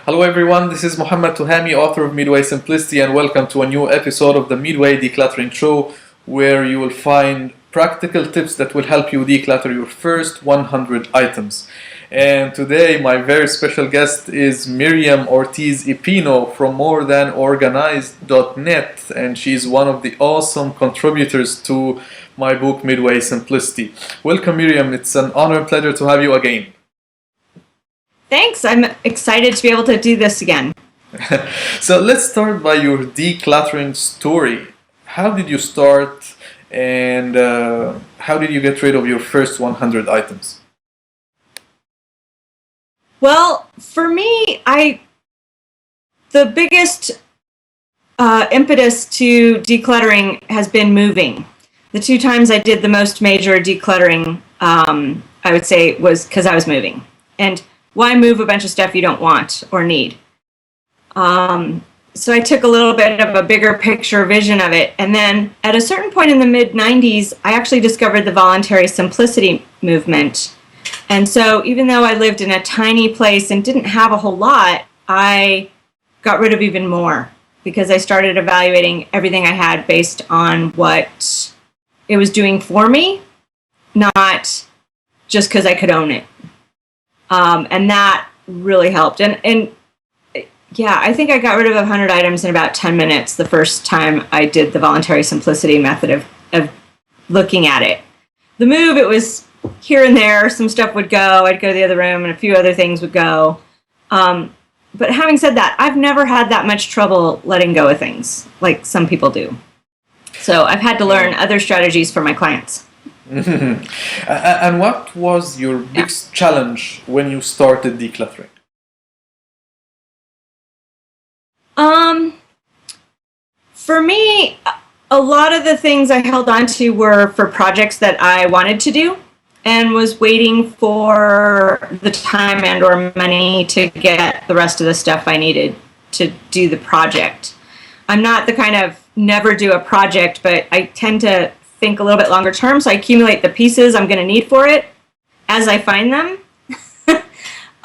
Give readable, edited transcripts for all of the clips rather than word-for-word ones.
Hello everyone, this is Muhammad Tuhami, author of Midway Simplicity, and welcome to a new episode of the Midway Decluttering Show, where you will find practical tips that will help you declutter your first 100 items. And today my very special guest is Miriam Ortiz y Pino from morethanorganized.net, and she's one of the awesome contributors to my book Midway Simplicity. Welcome Miriam, it's an honor and pleasure to have you again. Thanks. I'm excited to be able to do this again. So let's start by your decluttering story. How did you start, and how did you get rid of your first 100 items? Well, for me, the biggest impetus to decluttering has been moving. The two times I did the most major decluttering, I would say, was because I was moving. And why move a bunch of stuff you don't want or need? So I took a little bit of a bigger picture vision of it. And then at a certain point in the mid-90s, I actually discovered the voluntary simplicity movement. And so even though I lived in a tiny place and didn't have a whole lot, I got rid of even more because I started evaluating everything I had based on what it was doing for me, not just because I could own it. And that really helped. And yeah, I think I got rid of 100 items in about 10 minutes the first time I did the voluntary simplicity method of looking at it. The move, it was here and there. Some stuff would go. I'd go to the other room and a few other things would go. But having said that, I've never had that much trouble letting go of things like some people do. So I've had to learn other strategies for my clients. And what was your biggest challenge when you started decluttering? For me, a lot of the things I held on to were for projects that I wanted to do and was waiting for the time and or money to get the rest of the stuff I needed to do the project. I'm not the kind of never do a project, but I tend to think a little bit longer term, so I accumulate the pieces I'm going to need for it as I find them.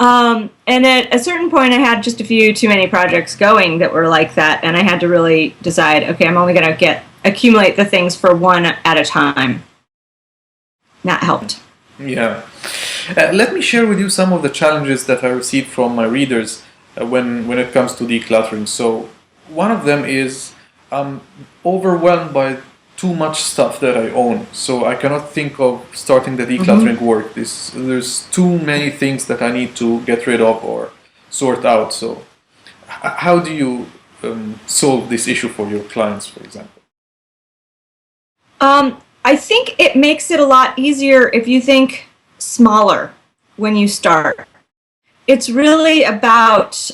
And at a certain point, I had just a few too many projects going that were like that, and I had to really decide, okay, I'm only going to accumulate the things for one at a time. That helped. Yeah. Let me share with you some of the challenges that I received from my readers when it comes to decluttering. So one of them is I'm overwhelmed by too much stuff that I own, so I cannot think of starting the decluttering work. There's too many things that I need to get rid of or sort out. So how do you solve this issue for your clients, for example? I think it makes it a lot easier if you think smaller when you start. It's really about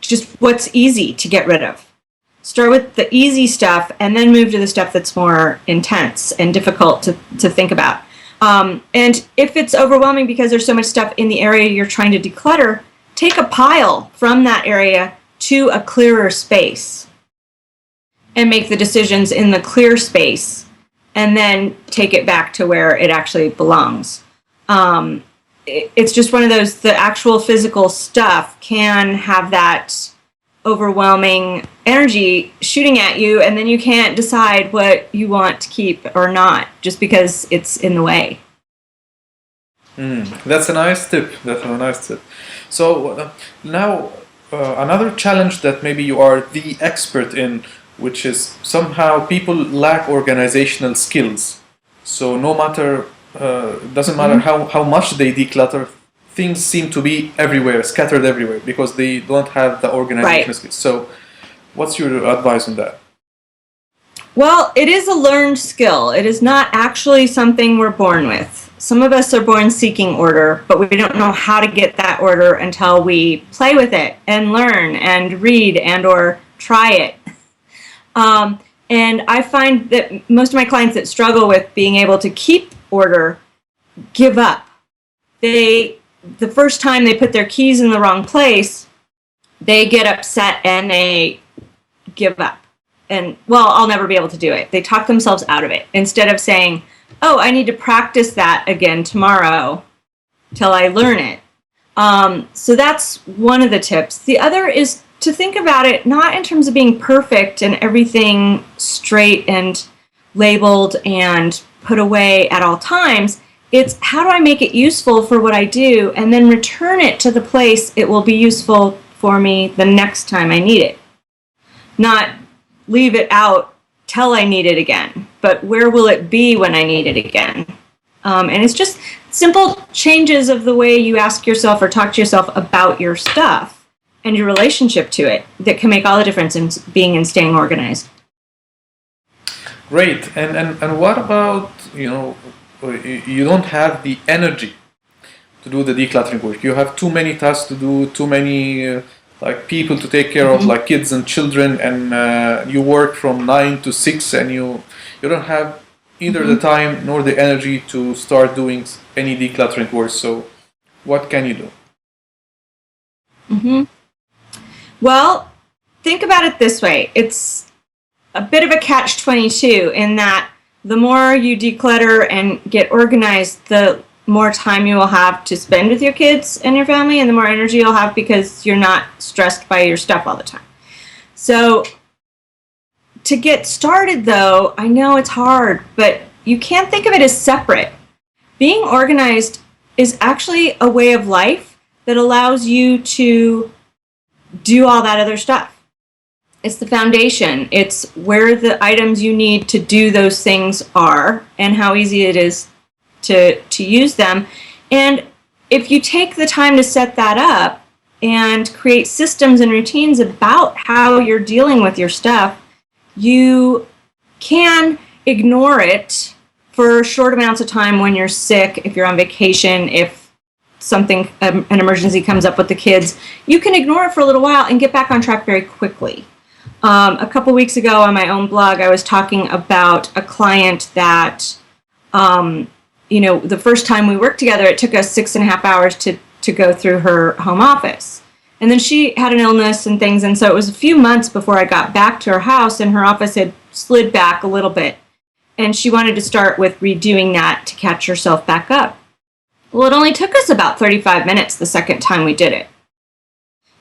just what's easy to get rid of. Start with the easy stuff and then move to the stuff that's more intense and difficult to think about. And if it's overwhelming because there's so much stuff in the area you're trying to declutter, take a pile from that area to a clearer space and make the decisions in the clear space and then take it back to where it actually belongs. It's just one of those, the actual physical stuff can have that overwhelming energy shooting at you, and then you can't decide what you want to keep or not just because it's in the way. That's a nice tip. So now another challenge that maybe you are the expert in, which is somehow people lack organizational skills. So no matter, doesn't matter how much they declutter, things seem to be everywhere, scattered everywhere, because they don't have the organizational skills. So what's your advice on that? Well, it is a learned skill. It is not actually something we're born with. Some of us are born seeking order, but we don't know how to get that order until we play with it and learn and read and or try it. And I find that most of my clients that struggle with being able to keep order give up. The first time they put their keys in the wrong place, they get upset and they give up. And, well, I'll never be able to do it. They talk themselves out of it instead of saying, oh, I need to practice that again tomorrow till I learn it. So that's one of the tips. The other is to think about it not in terms of being perfect and everything straight and labeled and put away at all times. It's how do I make it useful for what I do and then return it to the place it will be useful for me the next time I need it. Not leave it out till I need it again, but where will it be when I need it again? And it's just simple changes of the way you ask yourself or talk to yourself about your stuff and your relationship to it that can make all the difference in being and staying organized. Great. And what about, you don't have the energy to do the decluttering work. You have too many tasks to do, too many people to take care of, like kids and children, and you work from 9 to 6, and you don't have either the time nor the energy to start doing any decluttering work. So what can you do? Well, think about it this way. It's a bit of a catch-22 in that the more you declutter and get organized, the more time you will have to spend with your kids and your family, and the more energy you'll have because you're not stressed by your stuff all the time. So to get started, though, I know it's hard, but you can't think of it as separate. Being organized is actually a way of life that allows you to do all that other stuff. It's the foundation. It's where the items you need to do those things are and how easy it is to use them. And if you take the time to set that up and create systems and routines about how you're dealing with your stuff, you can ignore it for short amounts of time when you're sick, if you're on vacation, if something, an emergency comes up with the kids. You can ignore it for a little while and get back on track very quickly. A couple weeks ago on my own blog, I was talking about a client that, the first time we worked together, it took us 6.5 hours to go through her home office. And then she had an illness and things, and so it was a few months before I got back to her house, and her office had slid back a little bit. And she wanted to start with redoing that to catch herself back up. Well, it only took us about 35 minutes the second time we did it.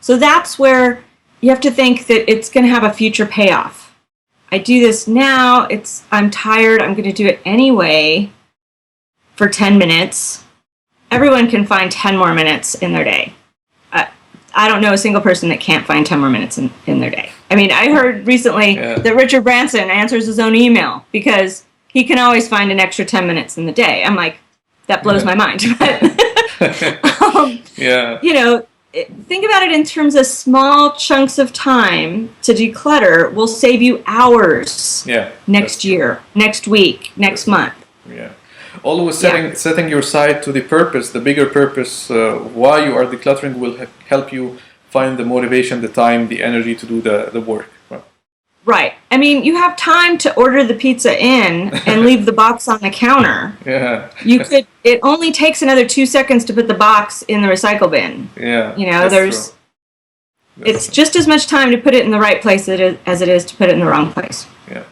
So that's where you have to think that it's going to have a future payoff. I do this now, I'm tired, I'm going to do it anyway for 10 minutes. Everyone can find 10 more minutes in their day. I don't know a single person that can't find 10 more minutes in their day. I mean, I heard recently that Richard Branson answers his own email because he can always find an extra 10 minutes in the day. I'm like, that blows my mind. But, think about it in terms of small chunks of time to declutter will save you hours next year, next week, next month. Yeah. Always setting your side to the purpose, the bigger purpose, why you are decluttering will help you find the motivation, the time, the energy to do the work. Right. I mean, you have time to order the pizza in and leave the box on the counter. Yeah. It only takes another 2 seconds to put the box in the recycle bin. Yeah. It's just as much time to put it in the right place as it is to put it in the wrong place. Yeah.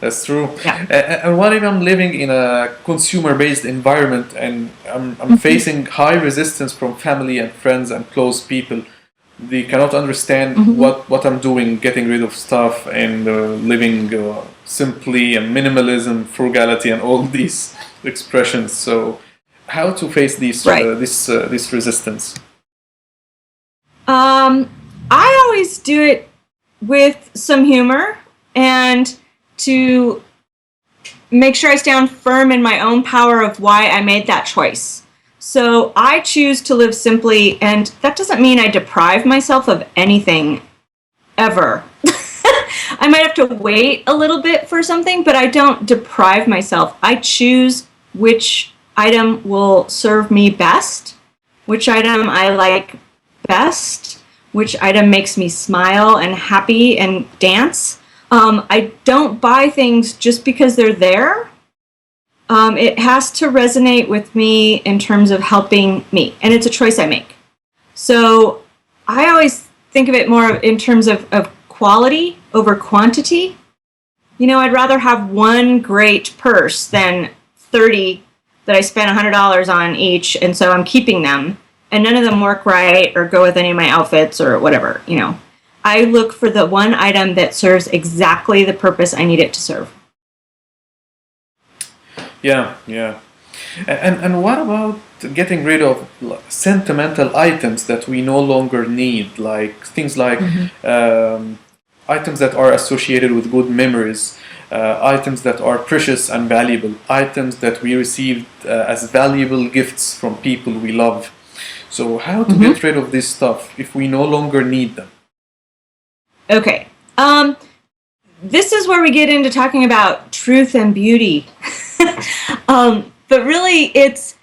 That's true. Yeah. And what if I'm living in a consumer-based environment and I'm facing high resistance from family and friends and close people? They cannot understand what I'm doing, getting rid of stuff and living simply, and minimalism, frugality, and all these expressions. So, how to face this resistance? I always do it with some humor and to make sure I stand firm in my own power of why I made that choice. So I choose to live simply, and that doesn't mean I deprive myself of anything, ever. I might have to wait a little bit for something, but I don't deprive myself. I choose which item will serve me best, which item I like best, which item makes me smile and happy and dance. I don't buy things just because they're there. It has to resonate with me in terms of helping me, and it's a choice I make. So I always think of it more in terms of quality over quantity. I'd rather have one great purse than 30 that I spent $100 on each, and so I'm keeping them. and none of them work right or go with any of my outfits or whatever, I look for the one item that serves exactly the purpose I need it to serve. Yeah, yeah. And what about getting rid of sentimental items that we no longer need, like things like items that are associated with good memories, items that are precious and valuable, items that we received as valuable gifts from people we love. So how to get rid of this stuff if we no longer need them? Okay. This is where we get into talking about truth and beauty. But really, is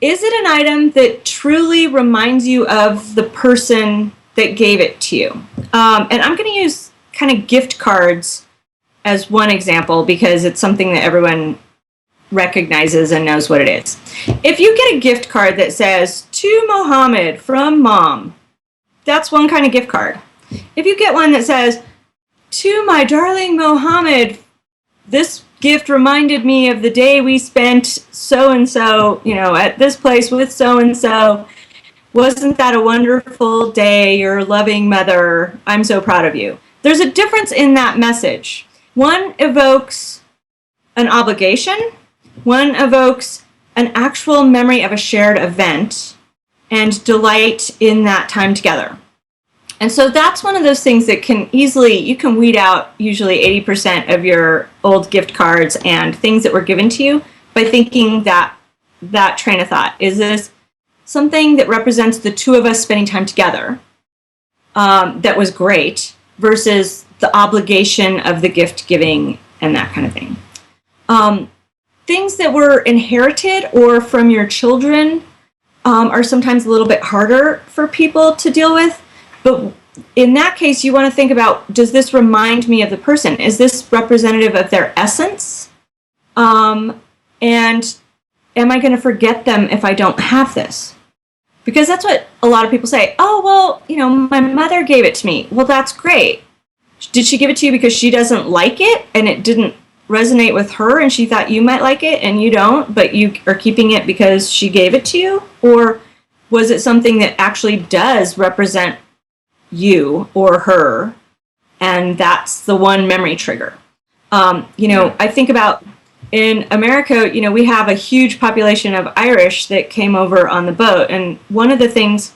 it an item that truly reminds you of the person that gave it to you? And I'm going to use kind of gift cards as one example because it's something that everyone recognizes and knows what it is. If you get a gift card that says, "To Mohammed from Mom," that's one kind of gift card. If you get one that says, "To my darling Mohammed, this gift reminded me of the day we spent so-and-so, at this place with so-and-so. Wasn't that a wonderful day? Your loving mother. I'm so proud of you." There's a difference in that message. One evokes an obligation. One evokes an actual memory of a shared event and delight in that time together. And so that's one of those things that you can weed out usually 80% of your old gift cards and things that were given to you by thinking that train of thought. Is this something that represents the two of us spending time together that was great versus the obligation of the gift giving and that kind of thing? Things that were inherited or from your children are sometimes a little bit harder for people to deal with. But in that case, you want to think about, does this remind me of the person? Is this representative of their essence? And am I going to forget them if I don't have this? Because that's what a lot of people say. "Oh, well, my mother gave it to me." Well, that's great. Did she give it to you because she doesn't like it and it didn't resonate with her and she thought you might like it and you don't, but you are keeping it because she gave it to you? Or was it something that actually does represent you or her, and that's the one memory trigger? I think about in America, we have a huge population of Irish that came over on the boat, and one of the things,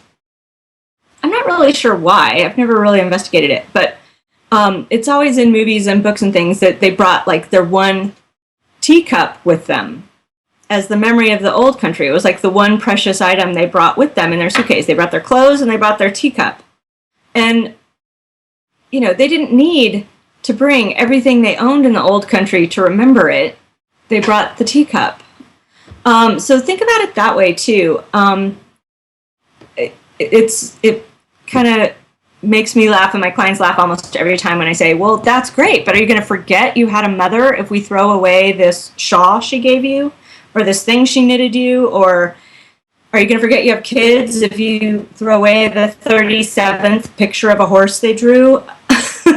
I'm not really sure why, I've never really investigated it, but it's always in movies and books and things that they brought like their one teacup with them as the memory of the old country. It was like the one precious item they brought with them in their suitcase. They brought their clothes and they brought their teacup. And, they didn't need to bring everything they owned in the old country to remember it. They brought the teacup. So think about it that way, too. It kind of makes me laugh, and my clients laugh almost every time when I say, "Well, that's great, but are you going to forget you had a mother if we throw away this shawl she gave you, or this thing she knitted you, or are you going to forget you have kids if you throw away the 37th picture of a horse they drew?"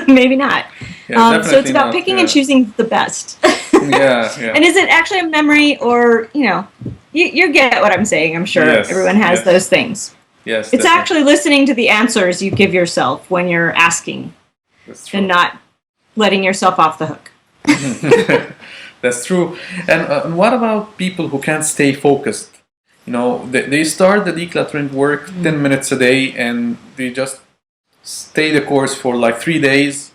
Maybe not. Yeah, so it's about picking and choosing the best. Yeah. And is it actually a memory, or, you get what I'm saying, I'm sure. Yes, everyone has those things. Yes. It's actually listening to the answers you give yourself when you're asking and not letting yourself off the hook. That's true. And what about people who can't stay focused? They start the decluttering work 10 minutes a day and they just stay the course for like 3 days,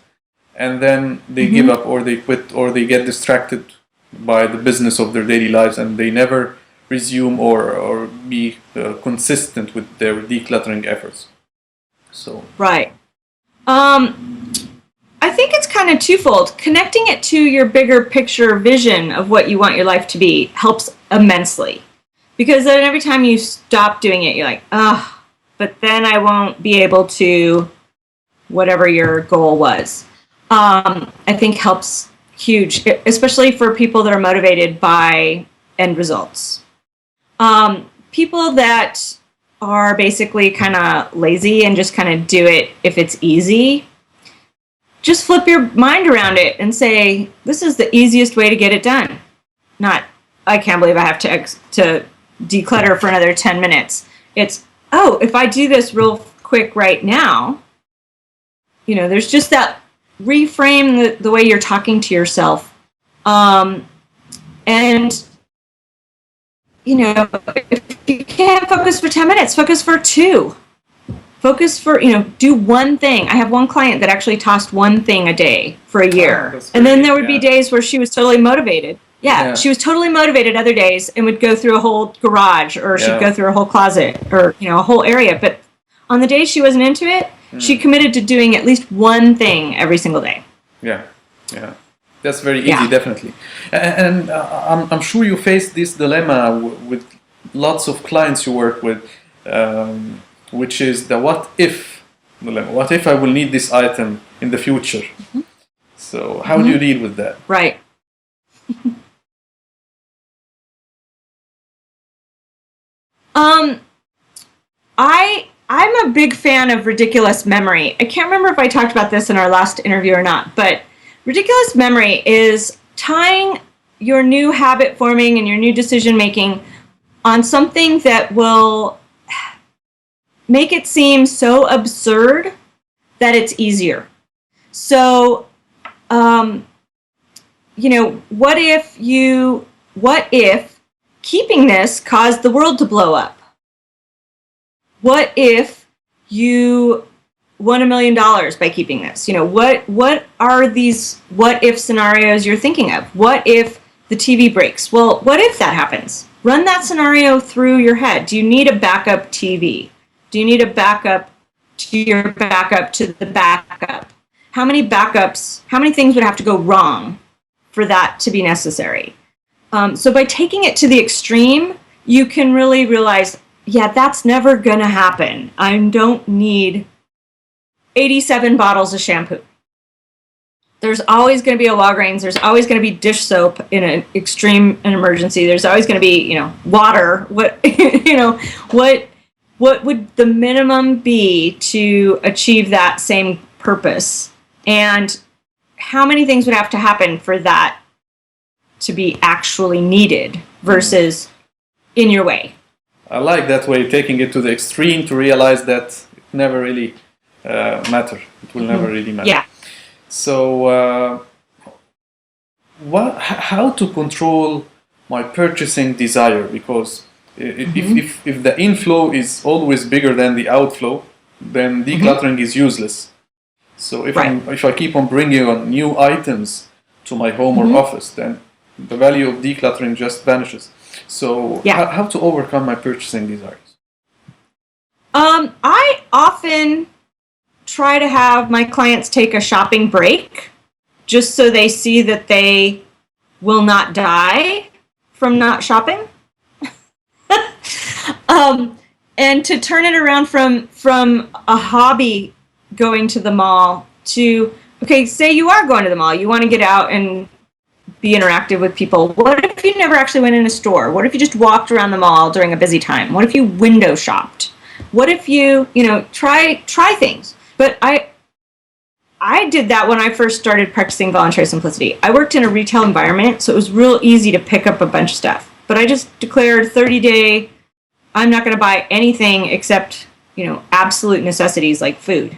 and then they give up or they quit or they get distracted by the business of their daily lives and they never resume or be consistent with their decluttering efforts. So right. I think it's kind of twofold. Connecting it to your bigger picture vision of what you want your life to be helps immensely. Because then every time you stop doing it, you're like, but then I won't be able to whatever your goal was. I think helps huge, especially for people that are motivated by end results. People that are basically kind of lazy and just kind of do it if it's easy, just flip your mind around it and say, this is the easiest way to get it done. Not, I can't believe I have to declutter for another 10 minutes. It's, oh, if I do this real quick right now, there's just that reframe the way you're talking to yourself. And, if you can't focus for 10 minutes, focus for 2. Focus for, do one thing. I have one client that actually tossed one thing a day for a year. That's And then great, there would be days where she was totally motivated. Yeah. She was totally motivated other days and would go through a whole garage, or she'd go through a whole closet, or, a whole area. But on the days she wasn't into it, she committed to doing at least one thing every single day. Yeah. That's very easy, definitely. And I'm sure you face this dilemma with lots of clients you work with, which is the what if dilemma. What if I will need this item in the future? Mm-hmm. So how do you deal with that? Right. I'm a big fan of ridiculous memory. I can't remember if I talked about this in our last interview or not, but ridiculous memory is tying your new habit forming and your new decision making on something that will make it seem so absurd that it's easier. So, what if keeping this caused the world to blow up? What if you won $1 million by keeping this? What are these what if scenarios you're thinking of? What if the TV breaks? Well, what if that happens? Run that scenario through your head. Do you need a backup TV? Do you need a backup to your backup to the backup? How many things would have to go wrong for that to be necessary? So by taking it to the extreme, you can really realize, that's never going to happen. I don't need 87 bottles of shampoo. There's always going to be a Walgreens. There's always going to be dish soap in an emergency. There's always going to be, water. What would the minimum be to achieve that same purpose? And how many things would have to happen for that to be actually needed versus in your way? I like that way, taking it to the extreme to realize that it never really matter. It will never really matter. Yeah. So, how to control my purchasing desire? Because if the inflow is always bigger than the outflow, then decluttering is useless. So if I keep on bringing on new items to my home or office, then the value of decluttering just vanishes. So how to overcome my purchasing desires? I often try to have my clients take a shopping break just so they see that they will not die from not shopping. And to turn it around from a hobby going to the mall to, okay, say you are going to the mall, you want to get out and be interactive with people. What if you never actually went in a store? What if you just walked around the mall during a busy time? What if you window shopped? What if you, try things? But I did that when I first started practicing voluntary simplicity. I worked in a retail environment, so it was real easy to pick up a bunch of stuff. But I just declared 30-day, I'm not going to buy anything except, absolute necessities like food.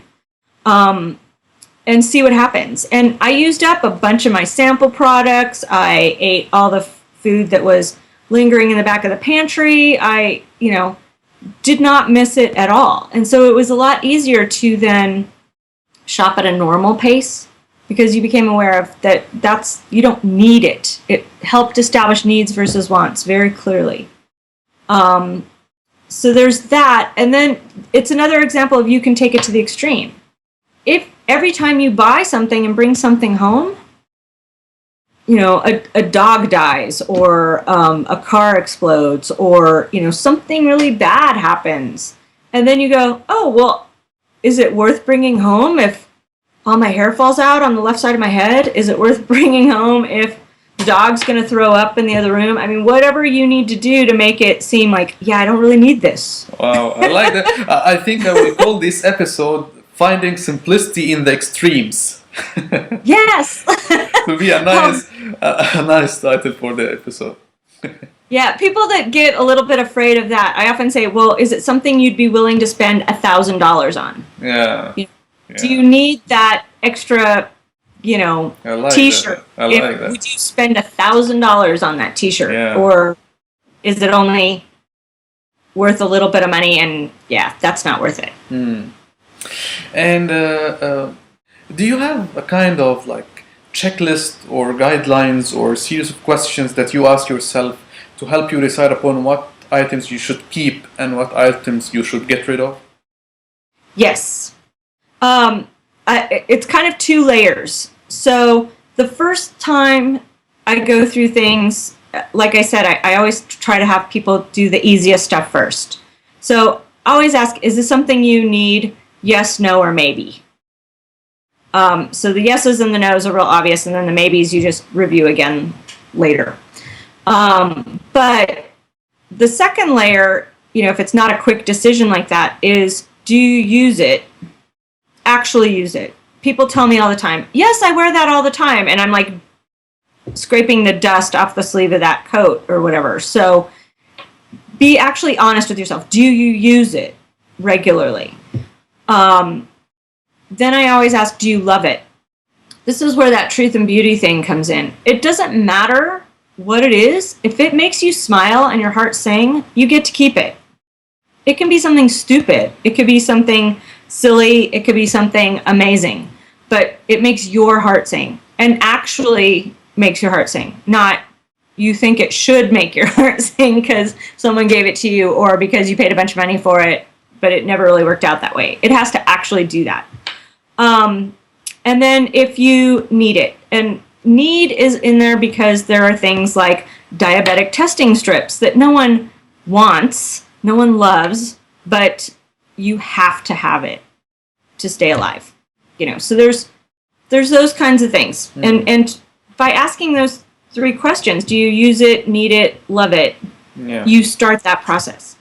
And see what happens. And I used up a bunch of my sample products. I ate all the food that was lingering in the back of the pantry. I, did not miss it at all. And so it was a lot easier to then shop at a normal pace because you became aware of that's you don't need it. It helped establish needs versus wants very clearly. So there's that. And then it's another example of you can take it to the extreme. If every time you buy something and bring something home, a dog dies or a car explodes or, something really bad happens. And then you go, oh, well, is it worth bringing home if all my hair falls out on the left side of my head? Is it worth bringing home if the dog's going to throw up in the other room? I mean, whatever you need to do to make it seem like, I don't really need this. Wow, I like that. I think I will call this episode Finding Simplicity in the Extremes. Yes. It will be a nice title for the episode. Yeah, people that get a little bit afraid of that, I often say, well, is it something you'd be willing to spend $1,000 on? Yeah. You know, do Yeah. you need that extra, I like T-shirt? that. I like that. Would you spend $1,000 on that T-shirt, Yeah. or is it only worth a little bit of money? And yeah, that's not worth it. And do you have a kind of like checklist or guidelines or series of questions that you ask yourself to help you decide upon what items you should keep and what items you should get rid of? Yes. It's kind of two layers. So the first time I go through things, like I said, I always try to have people do the easiest stuff first. So I always ask, is this something you need? Yes, no, or maybe. So the yeses and the nos are real obvious, and then the maybes you just review again later. But the second layer, if it's not a quick decision like that, is do you use it? Actually use it. People tell me all the time, yes, I wear that all the time. And I'm like scraping the dust off the sleeve of that coat or whatever. So be actually honest with yourself. Do you use it regularly? Then I always ask, do you love it? This is where that truth and beauty thing comes in. It doesn't matter what it is. If it makes you smile and your heart sing, you get to keep it. It can be something stupid. It could be something silly. It could be something amazing. But it makes your heart sing, and actually makes your heart sing. Not you think it should make your heart sing because someone gave it to you or because you paid a bunch of money for it, but it never really worked out that way. It has to actually do that. And then if you need it, and need is in there because there are things like diabetic testing strips that no one wants, no one loves, but you have to have it to stay alive. So there's those kinds of things. And by asking those three questions, do you use it, need it, love it? Yeah. You start that process.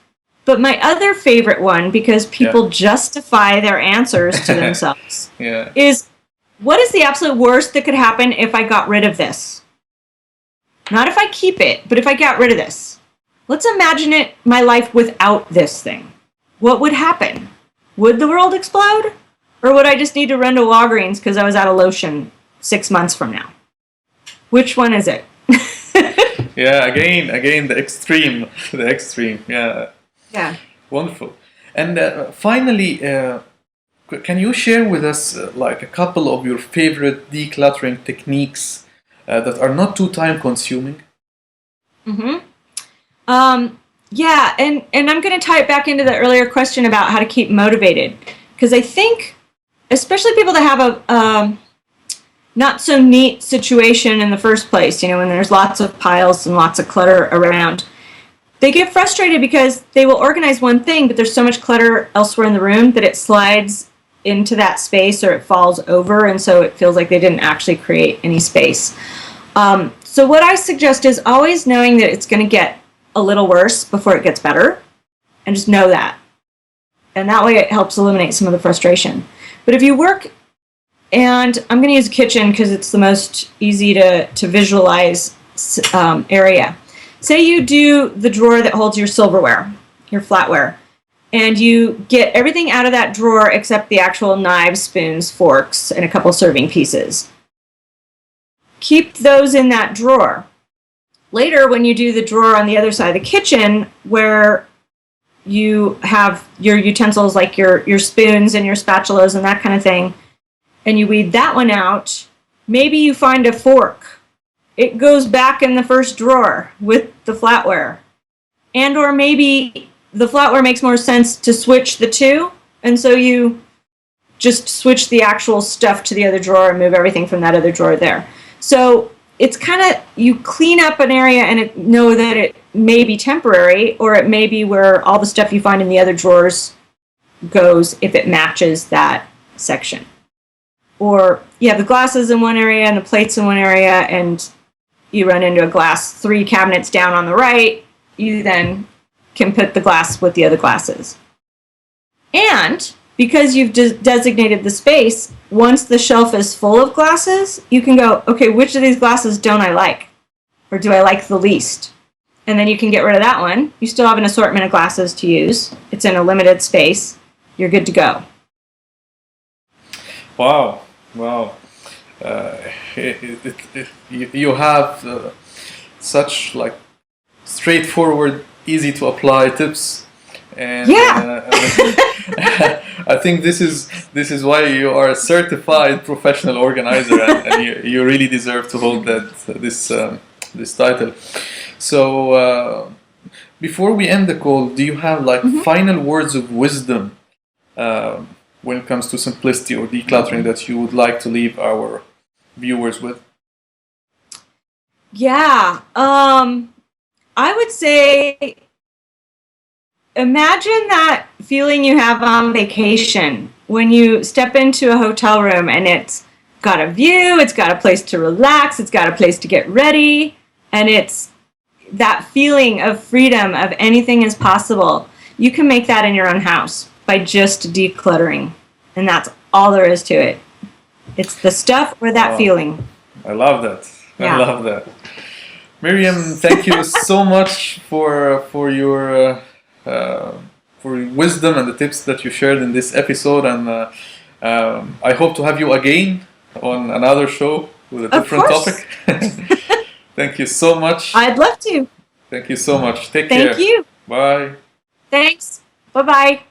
But my other favorite one, because people justify their answers to themselves, is what is the absolute worst that could happen if I got rid of this? Not if I keep it, but if I got rid of this. Let's imagine my life without this thing. What would happen? Would the world explode? Or would I just need to run to Walgreens because I was out of lotion 6 months from now? Which one is it? Yeah, again, the extreme. Yeah. Yeah. Wonderful. And finally, can you share with us like a couple of your favorite decluttering techniques that are not too time consuming? Yeah, and I'm going to tie it back into the earlier question about how to keep motivated. Because I think, especially people that have a not so neat situation in the first place, when there's lots of piles and lots of clutter around, they get frustrated because they will organize one thing, but there's so much clutter elsewhere in the room that it slides into that space or it falls over, and so it feels like they didn't actually create any space. So what I suggest is always knowing that it's going to get a little worse before it gets better, and just know that. And that way it helps eliminate some of the frustration. But if you work, and I'm going to use a kitchen because it's the most easy to visualize area. Say you do the drawer that holds your silverware, your flatware, and you get everything out of that drawer except the actual knives, spoons, forks, and a couple serving pieces. Keep those in that drawer. Later, when you do the drawer on the other side of the kitchen, where you have your utensils like your spoons and your spatulas and that kind of thing, and you weed that one out, maybe you find a fork. It goes back in the first drawer with the flatware. And or maybe the flatware makes more sense to switch the two, and so you just switch the actual stuff to the other drawer and move everything from that other drawer there. So it's kind of, you clean up an area and know that it may be temporary, or it may be where all the stuff you find in the other drawers goes if it matches that section. Or you have the glasses in one area and the plates in one area, and you run into a glass 3 cabinets down on the right, you then can put the glass with the other glasses. And because you've designated the space, once the shelf is full of glasses, you can go, okay, which of these glasses don't I like? Or do I like the least? and then you can get rid of that one. You still have an assortment of glasses to use. It's in a limited space. You're good to go. Wow, wow. You have such like straightforward, easy to apply tips, and Yeah. I think this is why you are a certified professional organizer, and you really deserve to hold this title. So before we end the call, do you have like final words of wisdom when it comes to simplicity or decluttering that you would like to leave our viewers with? Yeah. I would say, imagine that feeling you have on vacation when you step into a hotel room and it's got a view, it's got a place to relax, it's got a place to get ready, and it's that feeling of freedom, of anything is possible. You can make that in your own house by just decluttering, and that's all there is to it. It's the stuff or that feeling. I love that. Yeah. I love that. Miriam, thank you so much for your wisdom and the tips that you shared in this episode, and I hope to have you again on another show with a different topic. Thank you so much. I'd love to. Thank you so much. Take care. Thank you. Bye. Thanks. Bye-bye.